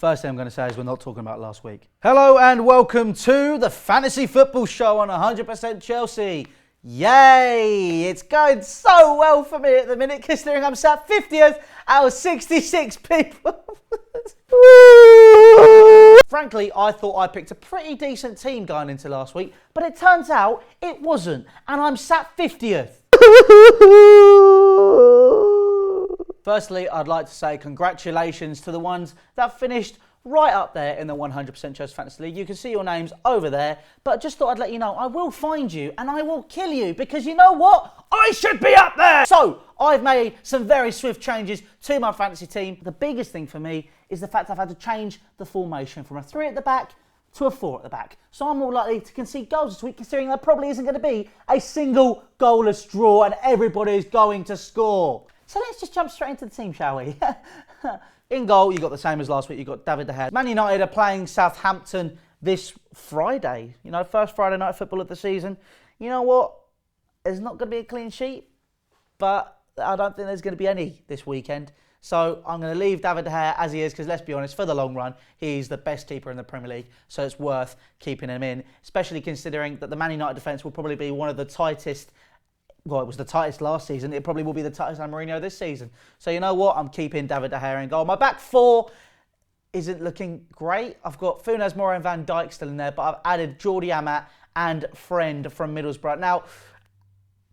First thing I'm going to say is we're not talking about last week. Hello and welcome to the Fantasy Football Show on 100% Chelsea. Yay! It's going so well for me at the minute, considering I'm sat 50th out of 66 people. Frankly, I thought I picked a pretty decent team going into last week, but it turns out it wasn't, and I'm sat 50th. Firstly, I'd like to say congratulations to the ones that finished right up there in the 100% Chelsea Fantasy League. You can see your names over there, but just thought I'd let you know I will find you and I will kill you because you know what? I should be up there! So, I've made some very swift changes to my fantasy team. The biggest thing for me is the fact I've had to change the formation from a 3 at the back to a 4 at the back. So I'm more likely to concede goals this week, considering there probably isn't going to be a single goalless draw and everybody is going to score. So let's just jump straight into the team, shall we? In goal, you got the same as last week. You got David De Gea. Man United are playing Southampton this Friday. You know, first Friday night football of the season. You know what? There's not going to be a clean sheet, but I don't think there's going to be any this weekend. So I'm going to leave David De Gea as he is because, let's be honest, for the long run, he's the best keeper in the Premier League. So it's worth keeping him in, especially considering that the Man United defence will probably be one of the tightest. Well, it was the tightest last season. It probably will be the tightest on Mourinho this season. So you know what? I'm keeping David De Gea in goal. My back four isn't looking great. I've got Funes Mori and Van Dijk still in there, but I've added Jordi Amat and Friend from Middlesbrough. Now,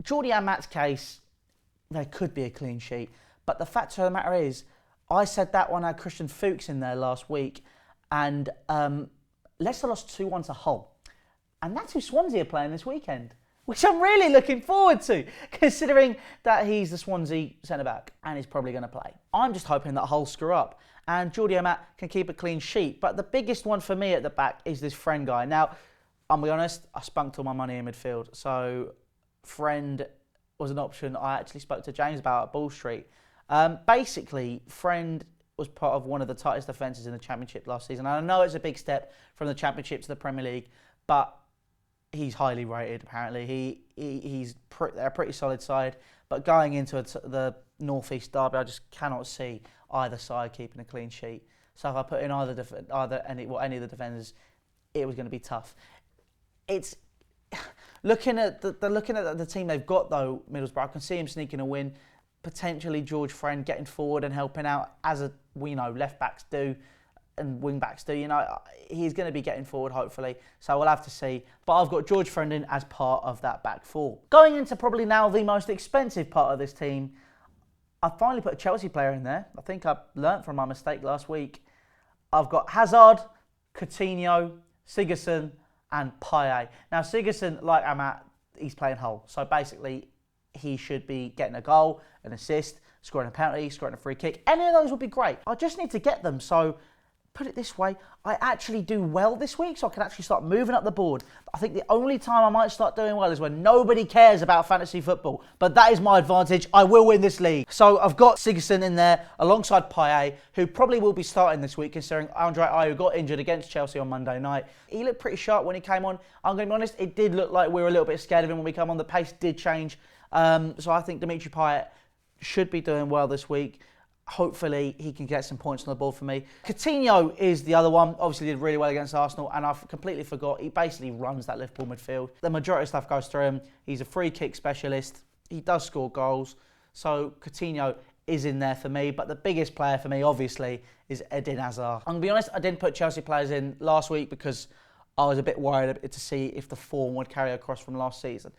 Jordi Amat's case, there could be a clean sheet. But the fact of the matter is, I said that one had Christian Fuchs in there last week, and Leicester lost 2-1 to Hull. And that's who Swansea are playing this weekend, which I'm really looking forward to, considering that he's the Swansea centre-back and he's probably going to play. I'm just hoping that Hull screw up and Jordi Amat can keep a clean sheet. But the biggest one for me at the back is this Friend guy. Now, I'll be honest, I spunked all my money in midfield. So, Friend was an option I actually spoke to James about at Ball Street. Basically, Friend was part of one of the tightest defences in the Championship last season. And I know it's a big step from the Championship to the Premier League, but he's highly rated, apparently. They're a pretty solid side. But going into the North East derby, I just cannot see either side keeping a clean sheet. So if I put in any of the defenders, it was going to be tough. It's looking at the team they've got though, Middlesbrough. I can see him sneaking a win. Potentially George Friend getting forward and helping out, as we know left backs do and wing backs do. You know, he's going to be getting forward hopefully. So we'll have to see. But I've got George Friend in as part of that back four. Going into probably now the most expensive part of this team, I finally put a Chelsea player in there. I think I learnt from my mistake last week. I've got Hazard, Coutinho, Sigurdsson and Payet. Now Sigurdsson, like Amat, he's playing Hull. So basically he should be getting a goal, an assist, scoring a penalty, scoring a free kick. Any of those would be great. I just need to get them. So put it this way, I actually do well this week, so I can actually start moving up the board. I think the only time I might start doing well is when nobody cares about fantasy football. But that is my advantage. I will win this league. So I've got Sigurdsson in there alongside Payet, who probably will be starting this week, considering Andre Ayew got injured against Chelsea on Monday night. He looked pretty sharp when he came on. I'm going to be honest, it did look like we were a little bit scared of him when we come on. The pace did change. So I think Dimitri Payet should be doing well this week. Hopefully he can get some points on the board for me. Coutinho is the other one. Obviously did really well against Arsenal, and I completely forgot. He basically runs that Liverpool midfield. The majority of stuff goes through him. He's a free kick specialist. He does score goals. So Coutinho is in there for me. But the biggest player for me, obviously, is Eden Hazard. I'm going to be honest, I didn't put Chelsea players in last week because I was a bit worried to see if the form would carry across from last season.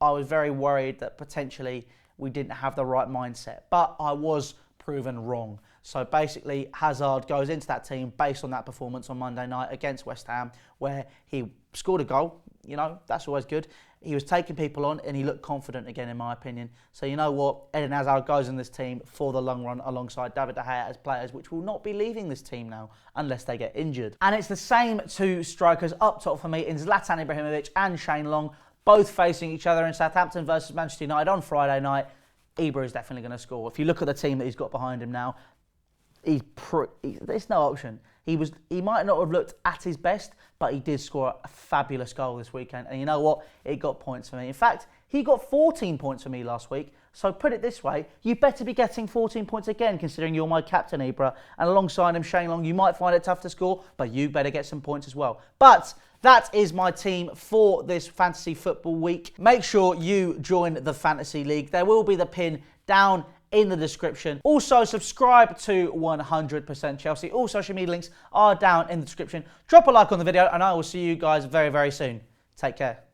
I was very worried that potentially we didn't have the right mindset. But I was proven wrong. So basically Hazard goes into that team based on that performance on Monday night against West Ham, where he scored a goal. You know, that's always good. He was taking people on and he looked confident again, in my opinion. So you know what? Eden Hazard goes in this team for the long run alongside David De Gea as players which will not be leaving this team now unless they get injured. And it's the same two strikers up top for me in Zlatan Ibrahimovic and Shane Long, both facing each other in Southampton versus Manchester United on Friday night. Ibra is definitely going to score. If you look at the team that he's got behind him now, There's no option. He might not have looked at his best, but he did score a fabulous goal this weekend. And you know what? It got points for me. In fact, he got 14 points for me last week. So put it this way, you better be getting 14 points again, considering you're my captain, Ibra. And alongside him, Shane Long, you might find it tough to score, but you better get some points as well. But that is my team for this fantasy football week. Make sure you join the Fantasy League. There will be the pin down in the description. Also, subscribe to 100% Chelsea. All social media links are down in the description. Drop a like on the video, and I will see you guys very, very soon. Take care.